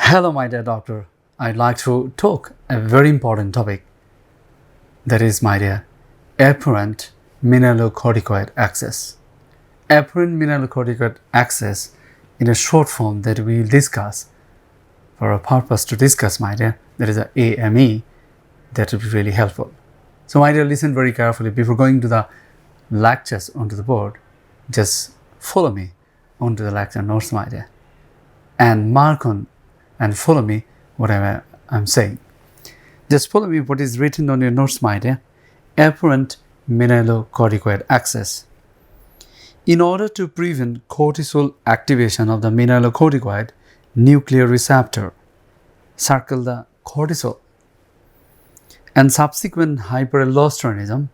Hello, my dear doctor. I'd like to talk a very important topic. That is, my dear, apparent mineralocorticoid access. Apparent mineralocorticoid access in a short form that we will discuss for a purpose to discuss, my dear. That is a AME. That will be really helpful. So, my dear, listen very carefully. Before going to the lectures onto the board, just follow me onto the lecture notes, my dear, and mark on and follow me whatever I'm saying. Just follow me what is written on your notes, my dear. Apparent mineralocorticoid access. In order to prevent cortisol activation of the mineralocorticoid nuclear receptor, circle the cortisol, and subsequent hyperaldosteronism,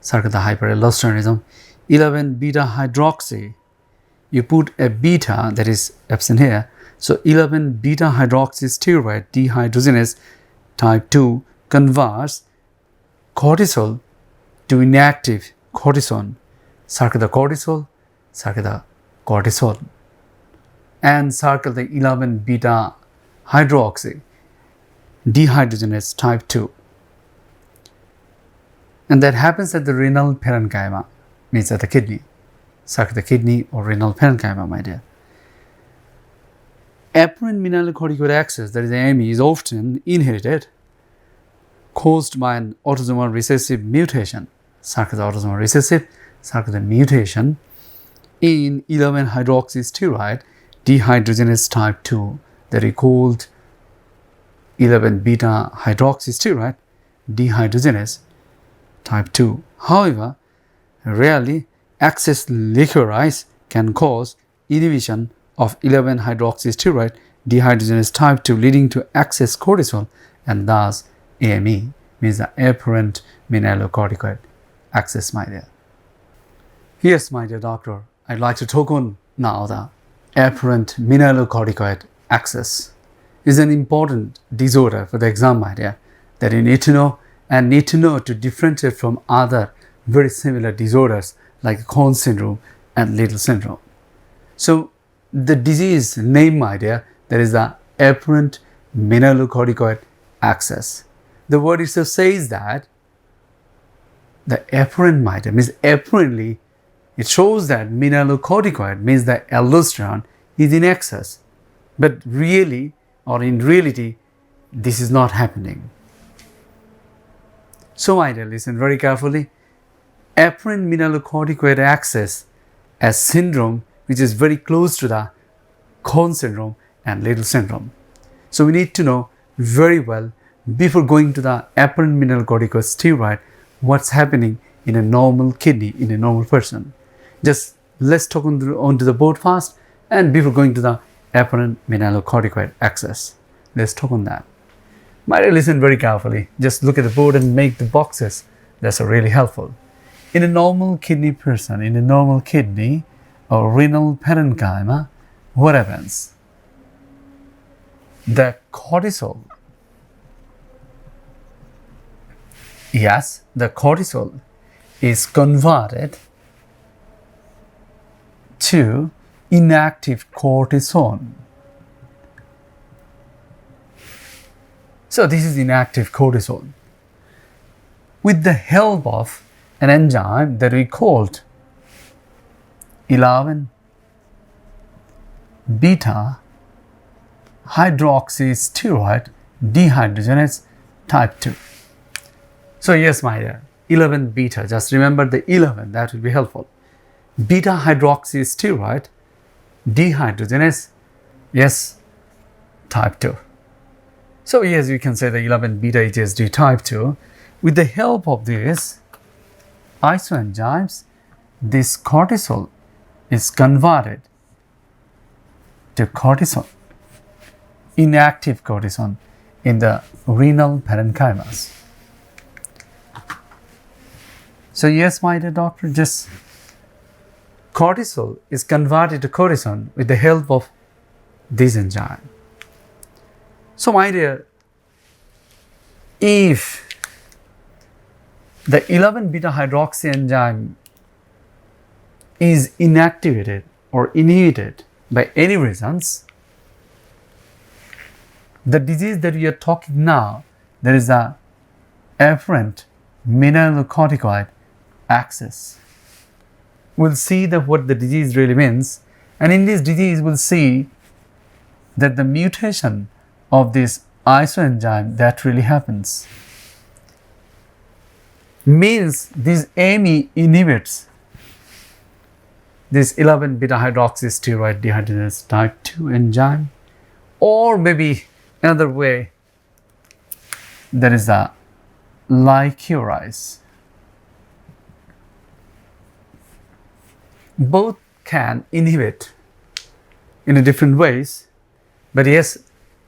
circle the hyperaldosteronism, 11-beta-hydroxy, you put a beta that is absent here, so 11-beta-hydroxysteroid dehydrogenase type 2 converts cortisol to inactive cortisone. Circle the cortisol, circle the cortisol, and circle the 11-beta-hydroxy dehydrogenase type 2. And that happens at the renal parenchyma, means at the kidney. Circle the kidney or renal parenchyma, my dear. Apparent mineralocorticoid access, that is AME, is often inherited, caused by an autosomal recessive mutation. Circle the autosomal recessive, circle the mutation in 11-hydroxysteroid dehydrogenase type 2, that is called 11-beta-hydroxysteroid dehydrogenase type 2. However, rarely excess liquorice can cause inhibition of 11-hydroxysteroid dehydrogenase type 2, leading to excess cortisol, and thus AME, means the apparent mineralocorticoid access, my dear. Yes, my dear doctor, I'd like to talk on now the apparent mineralocorticoid access. Is an important disorder for the exam, my dear, that you need to know to differentiate from other very similar disorders like Cohen syndrome and Little syndrome. So the disease name, my dear, that is the apparent mineralocorticoid access. The word itself says that the apparent, my dear, means apparently it shows that mineralocorticoid means the aldosterone is in excess, but really or in reality this is not happening. So, my dear, listen very carefully. Apparent mineralocorticoid access as syndrome which is very close to the Cohen syndrome and Little syndrome. So we need to know very well before going to the apparent mineralocorticoid steroid what's happening in a normal kidney in a normal person. Just let's talk onto the board fast, and before going to the apparent mineralocorticoid access, let's talk on that. My dear, listen very carefully. Just look at the board and make the boxes. That's really helpful. In a normal kidney person, in a normal kidney or renal parenchyma, what happens? The cortisol, yes, the cortisol is converted to inactive cortisone. So this is inactive cortisol. With the help of an enzyme that we called 11-beta-hydroxysteroid dehydrogenase type 2. So yes, my dear, 11-beta, just remember the 11, that will be helpful. Beta-hydroxysteroid dehydrogenase, yes, type 2. So yes, you can say the 11-beta-HSD type 2. With the help of these isoenzymes, this cortisol is converted to cortisone, inactive cortisone, in the renal parenchymas. So yes, my dear doctor, just cortisol is converted to cortisone with the help of this enzyme. So my dear, if the 11-beta-hydroxy enzyme is inactivated or inhibited by any reasons, the disease that we are talking now, there is a afferent mineralocorticoid axis. We'll see that what the disease really means, and in this disease we'll see that the mutation of this isoenzyme that really happens means this AME inhibits this 11 beta hydroxysteroid dehydrogenase type 2 enzyme, or maybe another way, there is a licurase. Both can inhibit in a different ways, but yes,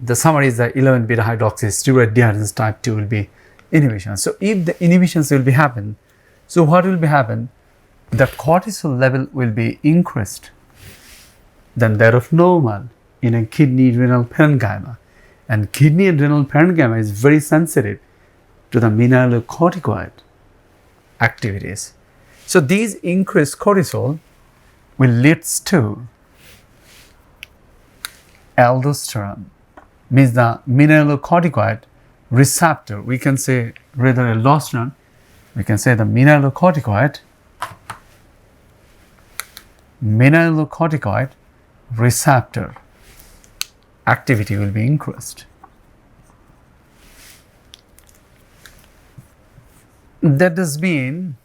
the summary is that 11 beta hydroxysteroid dehydrogenase type 2 will be inhibition. So if the inhibitions will be happen, so what will be happen? The cortisol level will be increased than that of normal in a kidney renal parenchyma, and kidney and renal parenchyma is very sensitive to the mineralocorticoid activities. So these increased cortisol will lead to aldosterone, means the mineralocorticoid receptor, we can say rather aldosterone, we can say the mineralocorticoid receptor activity will be increased. That does mean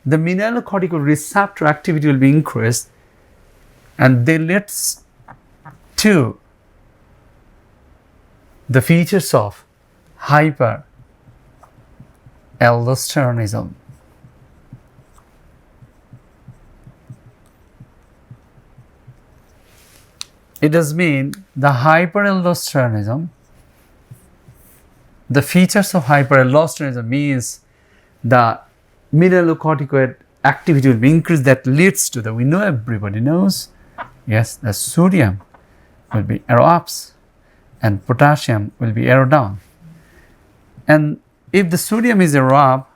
the mineralocorticoid receptor activity will be increased, and they lead to the features of hyperaldosteronism. It does mean the hyperaldosteronism, the features of hyperaldosteronism means the mineralocorticoid activity will be increased, that leads to the, we know, everybody knows, yes, the sodium will be arrow ups and potassium will be arrow down. And if the sodium is arrow up,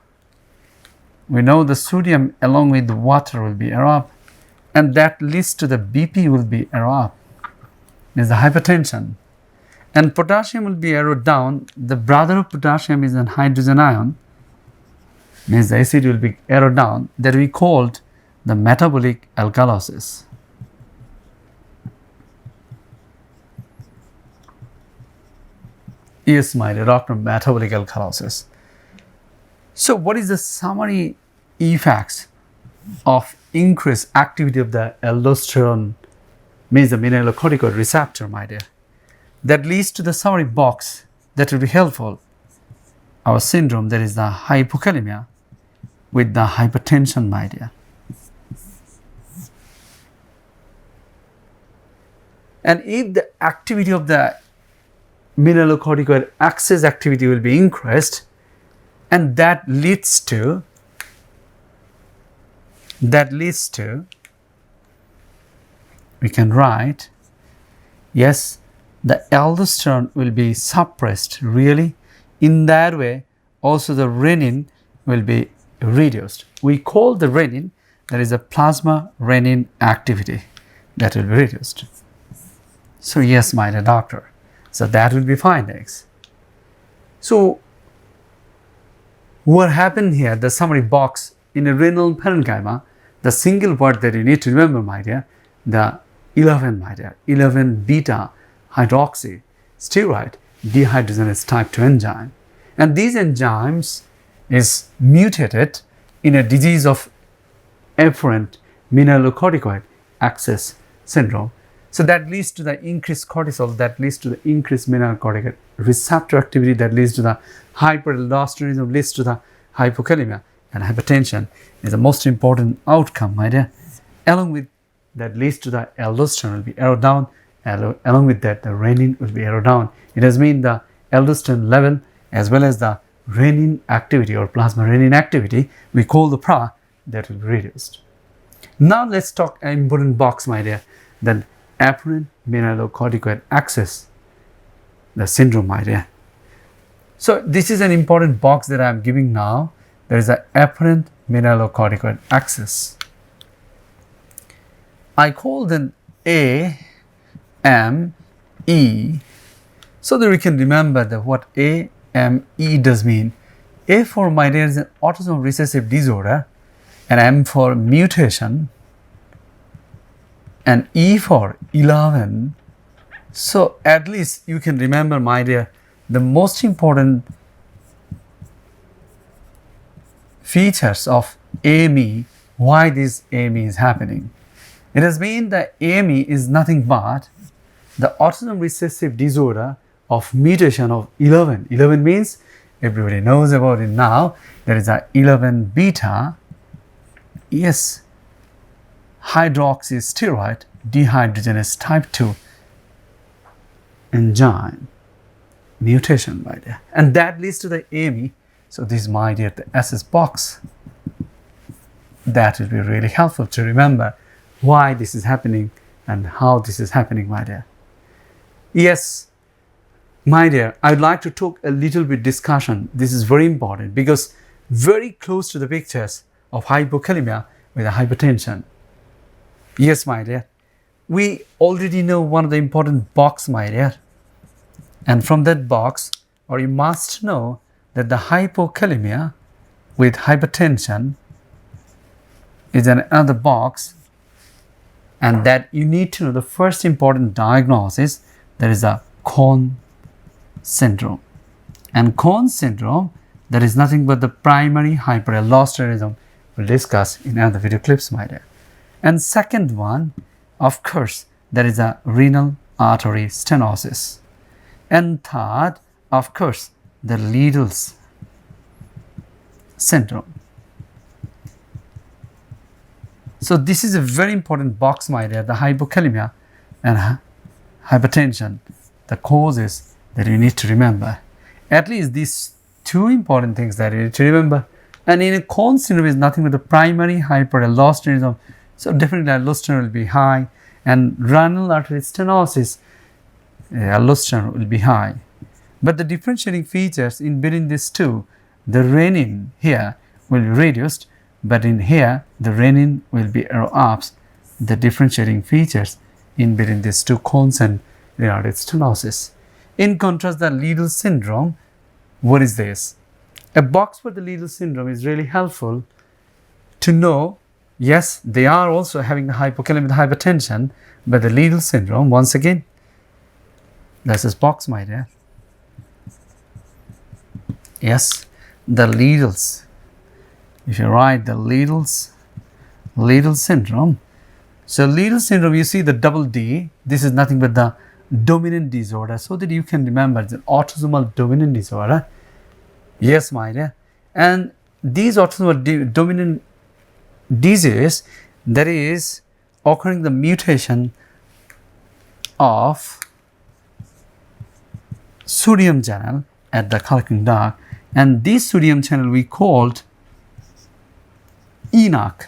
we know the sodium along with the water will be arrow up, and that leads to the BP will be arrow up, is the hypertension. And potassium will be arrow down. The brother of potassium is an hydrogen ion, means the acid will be arrow down, that we called the metabolic alkalosis. Yes, my dear doctor, metabolic alkalosis. So what is the summary effects of increased activity of the aldosterone, means the mineralocorticoid receptor, my dear? That leads to the summary box that will be helpful. Our syndrome, there is the hypokalemia with the hypertension, my dear. And if the activity of the mineralocorticoid axis activity will be increased, and that leads to we can write, yes, the aldosterone will be suppressed really. In that way also the renin will be reduced. We call the renin, there is a plasma renin activity that will be reduced. So yes, my dear doctor, so that will be findings. So what happened here, the summary box in a renal parenchyma, the single word that you need to remember, my dear, the 11, my dear, 11 beta hydroxysteroid dehydrogenase type 2 enzyme. And these enzymes is mutated in a disease of afferent mineralocorticoid axis syndrome. So that leads to the increased cortisol, that leads to the increased mineralocorticoid receptor activity, that leads to the hyperaldosteronism, leads to the hypokalemia, and hypertension is the most important outcome, my dear. Along with that leads to the aldosterone will be arrow down, along with that the renin will be arrow down. It has mean the aldosterone level as well as the renin activity or plasma renin activity, we call the PRA, that will be reduced. Now let's talk an important box, my dear, then afferent mineralocorticoid axis, the syndrome, my dear. So this is an important box that I am giving now. There is an afferent mineralocorticoid axis. I call them A, M, E. So that we can remember that what AME does mean. A for my dear is an autosomal recessive disorder, and M for mutation, and E for 11. So at least you can remember, my dear, the most important features of AME, why this AME is happening. It has been that AME is nothing but the autosomal recessive disorder of mutation of 11. 11 means everybody knows about it now. There is a 11 beta, yes, hydroxysteroid dehydrogenase type 2 enzyme mutation, my dear, and that leads to the AME. So this, my dear, the SS box, that will be really helpful to remember why this is happening and how this is happening, my dear. Yes, my dear, I would like to talk a little bit discussion. This is very important because very close to the pictures of hypokalemia with hypertension. Yes, my dear, we already know one of the important box, my dear, and from that box, or you must know that the hypokalemia with hypertension is another box, and that you need to know the first important diagnosis, that is a Cohn syndrome. And Cohn syndrome, that is nothing but the primary hyperaldosteronism. We'll discuss in other video clips, my dear. And second one, of course, there is a renal artery stenosis. And third, of course, the Liddle's syndrome. So this is a very important box, my dear, the hypokalemia and hypertension, the causes that you need to remember. At least these two important things that you need to remember. And in a Cohn syndrome is nothing but the primary hyperaldosteronism. So definitely aldosterone will be high, and renal artery stenosis, aldosterone will be high. But the differentiating features in between these two, the renin here will be reduced, but in here the renin will be ups, the differentiating features in between these two Cohn and renal artery stenosis. In contrast, the Liddle syndrome, what is this? A box for the Liddle syndrome is really helpful to know. Yes, they are also having the hypokalemia with hypertension, but the Liddle syndrome, once again, that's this box, my dear. Yes, the Liddle's. If you write the Liddle syndrome, so Liddle syndrome, you see the double D, this is nothing but the dominant disorder, so that you can remember it's an autosomal dominant disorder. Yes, my dear. And these autosomal dominant disease, that is occurring the mutation of sodium channel at the collecting duct, and this sodium channel we called ENOC.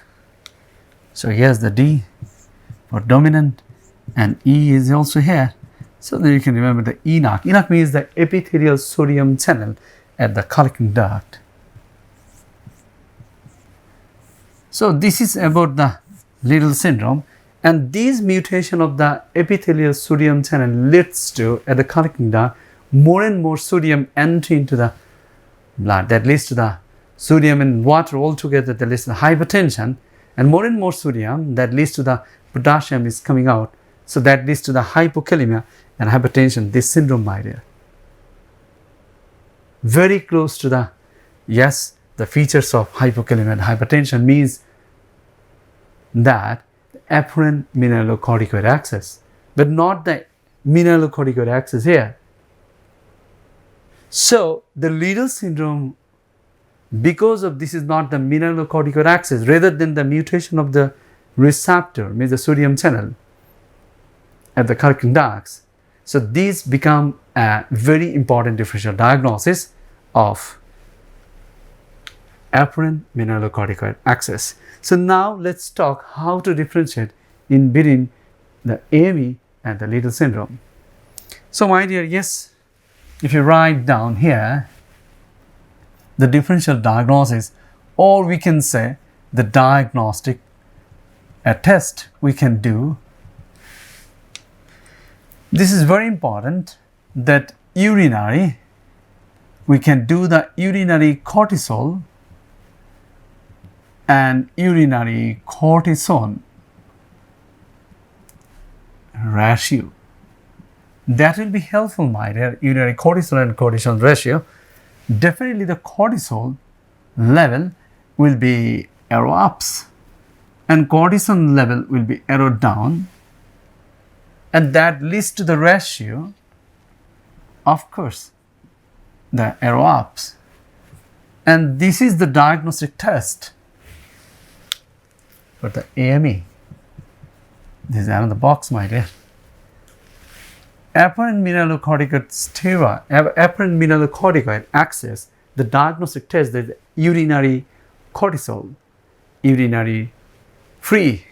So here's the D for dominant, and E is also here, so that you can remember the ENOC. ENOC means the epithelial sodium channel at the collecting duct. So this is about the Liddle syndrome, and this mutation of the epithelial sodium channel leads to, at the collecting duct, more and more sodium entry into the blood. That leads to the sodium and water all together, that leads to the hypertension, and more sodium, that leads to the potassium is coming out. So that leads to the hypokalemia and hypertension, this syndrome, my dear. Very close to the, yes, the features of hypokalemia and hypertension means that the apparent mineralocorticoid axis, but not the mineralocorticoid axis here. So the Liddle syndrome, because of this is not the mineralocorticoid axis, rather than the mutation of the receptor, means the sodium channel at the collecting ducts. So these become a very important differential diagnosis of apparent mineralocorticoid axis. So now let's talk how to differentiate in between the AME and the Liddle syndrome. So my dear, yes, if you write down here the differential diagnosis, or we can say the diagnostic, a test we can do. This is very important, that urinary, we can do the urinary cortisol and urinary cortisone ratio. That will be helpful, my dear. Urinary cortisol and cortisone ratio. Definitely the cortisol level will be arrow ups and cortisone level will be arrow down, and that leads to the ratio, of course, the arrow ups. And this is the diagnostic test for the AME. This is another box, my dear. Apparent mineralocorticoid access, the diagnostic test, that is urinary cortisol, urinary free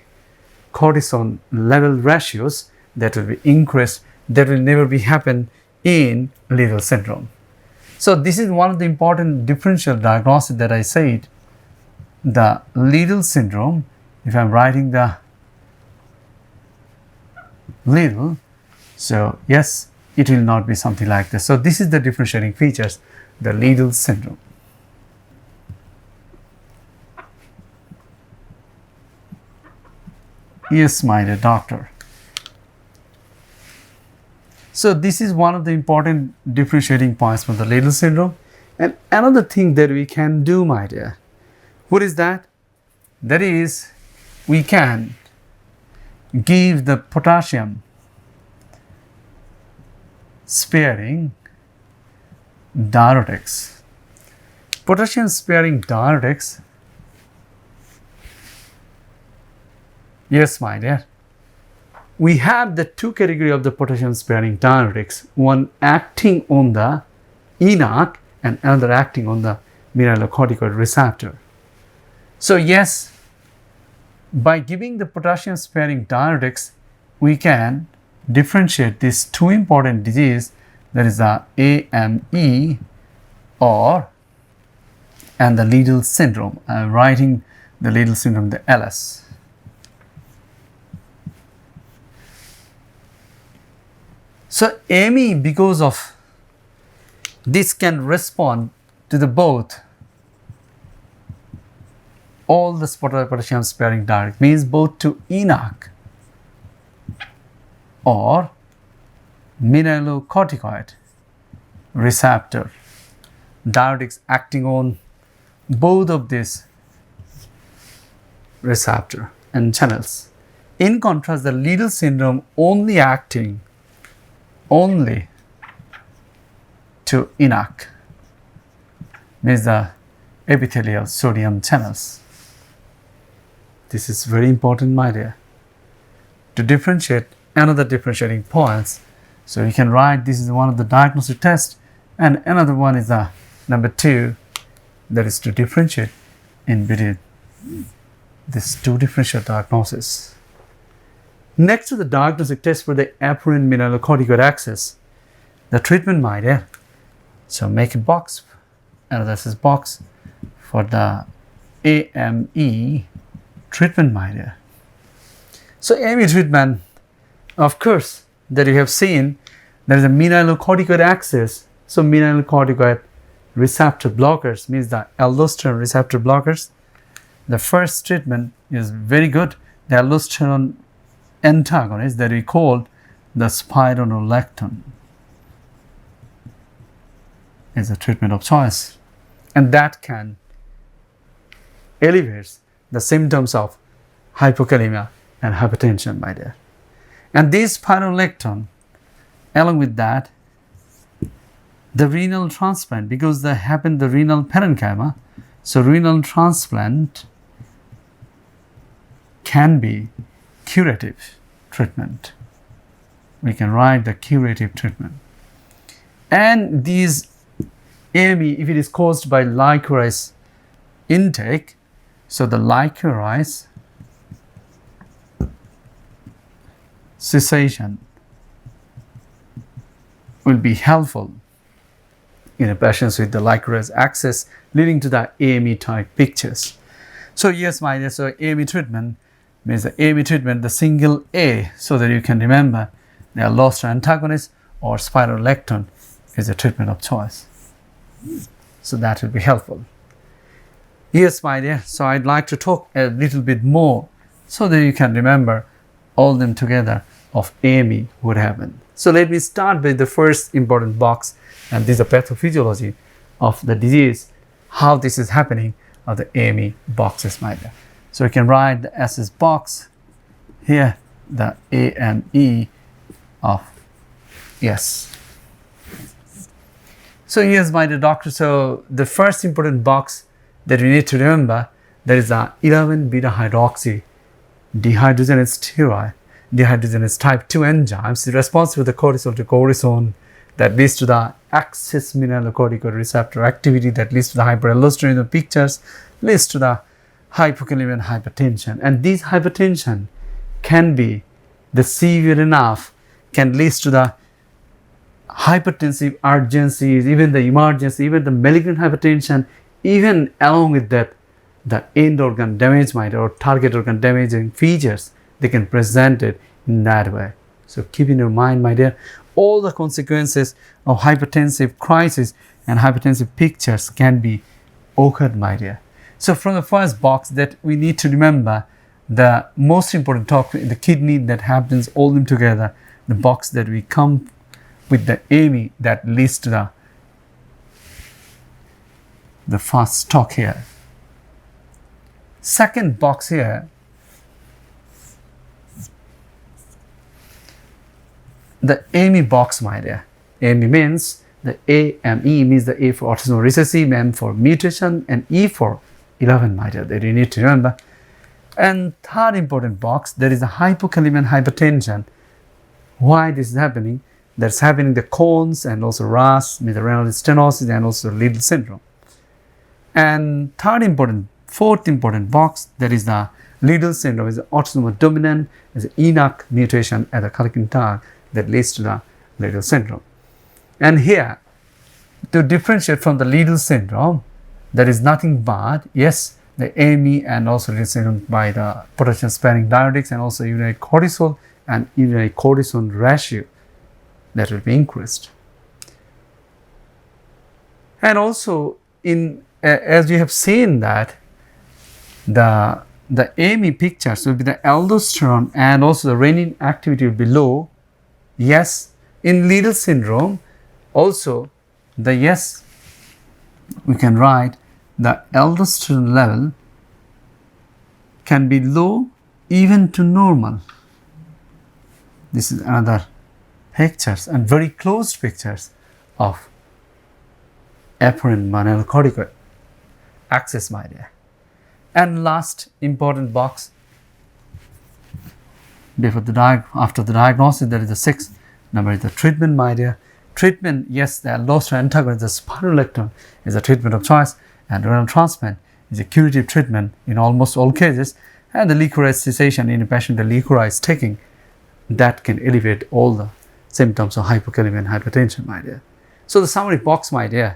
cortisone level ratios that will be increased, that will never be happen in Liddle syndrome. So this is one of the important differential diagnosis that I said. The Liddle syndrome, if I'm writing the Liddle, so yes, it will not be something like this. So this is the differentiating features, the Liddle syndrome. Yes, my dear doctor. So this is one of the important differentiating points for the Liddle syndrome. And another thing that we can do, my dear, what is that? That is, we can give the potassium sparing diuretics. Potassium sparing diuretics, yes, my dear, we have the two category of the potassium sparing diuretics, one acting on the ENaC and another acting on the mineralocorticoid receptor. So yes, by giving the potassium sparing diuretics, we can differentiate these two important disease, that is the AME and the Liddle syndrome. I'm writing the Liddle syndrome, the LS. So AME, because of this, can respond to the both all the potassium sparing diuretic, means both to ENaC or mineralocorticoid receptor diuretics acting on both of these receptor and channels. In contrast, the Liddle syndrome only acting only to ENaC, means the epithelial sodium channels. This is very important, my dear, to differentiate another differentiating points. So you can write this is one of the diagnostic tests, and another one is the number 2, that is to differentiate in between these two differential diagnoses. Next to the diagnostic test for the apparent mineralocorticoid access, the treatment, my dear. So make a box, and this is box for the AME treatment, my dear. So AME treatment, of course, that you have seen, there is a mineralocorticoid access. So mineralocorticoid receptor blockers, means the aldosterone receptor blockers. The first treatment is very good. The aldosterone antagonist that we call the spironolactone is a treatment of choice, and that can alleviate the symptoms of hypokalemia and hypertension, my dear. And this spironolactone, along with that, the renal transplant, because there happened the renal parenchyma, so renal transplant can be curative treatment. We can write the curative treatment. And these AME, if it is caused by licorice intake, so the licorice cessation will be helpful in a patients with the licorice access, leading to the AME type pictures. So yes, my dear, so AME treatment means the AME treatment, the single A, so that you can remember the aldosterone antagonist or spironolactone is the treatment of choice. So that will be helpful. Yes, my dear, so I'd like to talk a little bit more so that you can remember all them together of AME would happen. So let me start with the first important box, and this is the pathophysiology of the disease, how this is happening of the AME boxes, my dear. So you can write the SS box here, the AME of yes. So yes, my dear doctor, so the first important box that we need to remember, there is a 11 beta hydroxy dehydrogenase steroid, dehydrogenase type 2 enzymes responsible for the cortisol to cortisone that leads to the excess mineralocorticoid receptor activity that leads to the hyperaldosteronism pictures, leads to the hypokalemia and hypertension. And this hypertension can be the severe enough, can lead to the hypertensive urgencies, even the emergency, even the malignant hypertension, even along with that, the end organ damage or target organ damaging features, they can present it in that way. So keep in your mind, my dear, all the consequences of hypertensive crisis and hypertensive pictures can be occurred, my dear. So from the first box that we need to remember, the most important topic, the kidney that happens all them together, the box that we come with the AME that leads to the first talk here. Second box here, the AME box, my dear. AME means the AME means the A for autosomal recessive, M for mutation, and E for 11, my dear, that you need to remember. And third important box, there is a hypokalemia and hypertension. Why this is happening? That's happening the Cohen's and also RAS, means the renal stenosis, and also Liddle syndrome. And fourth important box, there is the Liddle syndrome, is the autosomal dominant, is an ENAC mutation at the Kalkin tag that leads to the Liddle syndrome. And here, to differentiate from the Liddle syndrome, there is nothing but, yes, the AME and also Liddle syndrome by the potassium sparing diuretics and also urinary cortisol and urinary cortisone ratio that will be increased. And also, as we have seen that the AME pictures will be the aldosterone and also the renin activity will be low. Yes, in Liddle syndrome, also we can write the aldosterone level can be low even to normal. This is another pictures and very close pictures of apparent mineralocorticoid access, my dear. And last important box after the diagnosis, there is the sixth number is the treatment, my dear. Treatment, yes, the aldosterone antagonist, the spironolactone is a treatment of choice, and renal transplant is a curative treatment in almost all cases, and the leukocyte cessation in a patient the leukocyte is taking, that can alleviate all the symptoms of hypokalemia and hypertension, my dear. So the summary box, my dear,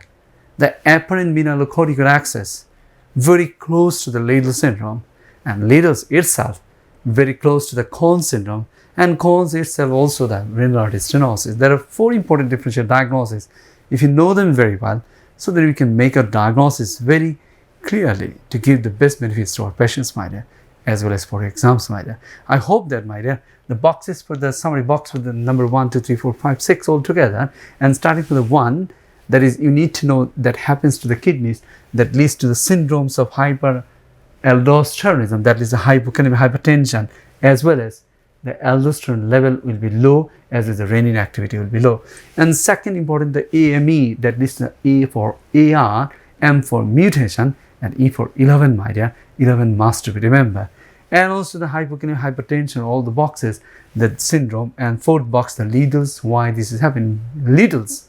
the apparent mineralocorticoid access very close to the Liddle syndrome, and Liddle's itself very close to the Cohen syndrome, and Cohen's itself also the renal artery stenosis. There are 4 important differential diagnoses if you know them very well, so that we can make a diagnosis very clearly to give the best benefits to our patients, my dear, as well as for exams, my dear. I hope that, my dear, the boxes for the summary box with the number 1, 2, 3, 4, 5, 6 all together, and starting from the 1, that is, you need to know that happens to the kidneys that leads to the syndromes of hyperaldosteronism, that is the hypokalemia, hypertension, as well as the aldosterone level will be low, as well as the renin activity will be low. And second important, the AME, that leads to A for AR, M for mutation, and E for 11, my dear. 11 must be remembered. And also the hypokalemia, hypertension, all the boxes, the syndrome. And fourth box, the Liddle's, why this is happening. Liddle's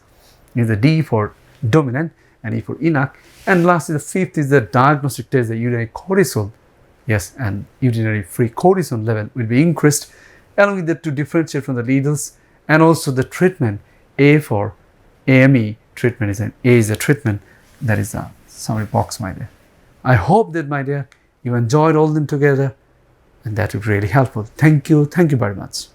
is the D for dominant and E for ENAC. And lastly, the fifth is the diagnostic test, the urinary cortisol. Yes, and urinary free cortisone level will be increased, along with that to differentiate from the Liddle's, and also the treatment. A for AME treatment is A is a treatment, that is a summary box, my dear. I hope that, my dear, you enjoyed all them together, and that would be really helpful. Thank you very much.